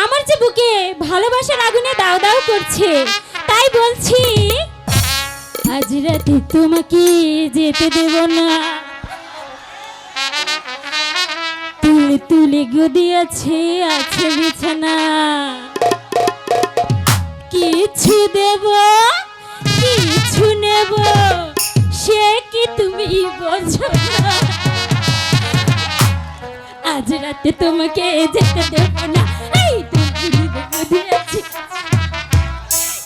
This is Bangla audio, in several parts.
আমার যে বুকে ভালোবাসার আগুনে দাও দাও করছে, তাই বলছি আজ রাতে তোমাকে যেতে দেব না। তুলে তুলে গদি আছে আছে বিছানা, কিছু দেব কিছু নেব সে কি তুমি বোঝো না। আজ রাতে তোমাকে যেতে দেব না। এই তুলে গদি আছে,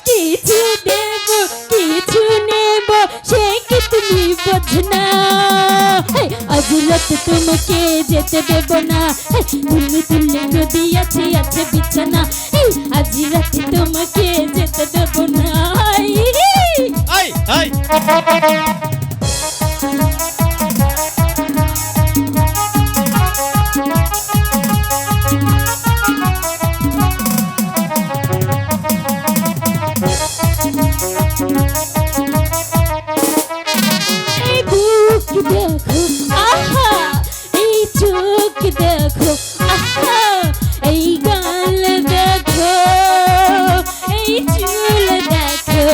কিছু দেব কিছু নেব সে কি তুমি বোঝো না। আজ রাতে তোমাকে যেতে দেব না। তুলে তুলে গদি আছে আছে বিছানা, আজ রাতে তোমাকে যেতে দেব না। এই বুক দেখো আহা, এই চোখ দেখো আহা, এই গাল দেখো, এই চুল দেখো,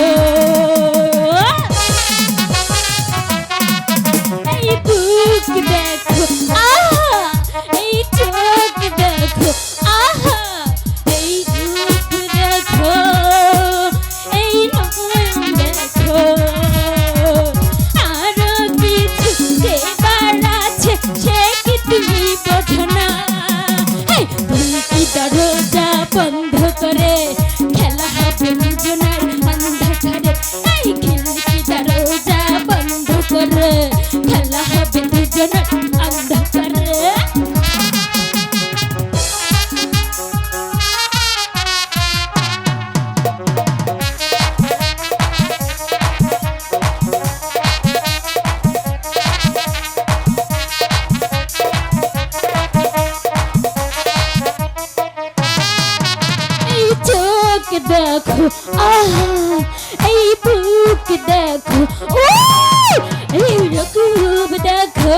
এই বুক দেখো আহা, এই চোখ দেখো আহা, এই রূপ দেখো, এই নয়ন দেখো। আরো কিছু দেবার আছে সে কি তুমি বোঝো না। তুমি কি দরজা বন্ধ করে খেলা হবে দুজনের অন্ধকারে। এই খিড়কি দরজা বন্ধ করে খেলা হবে দুজনের অন্ধকারে। এই চোখ দেখো আহা, এই বুক দেখো, এই রূপ দেখো,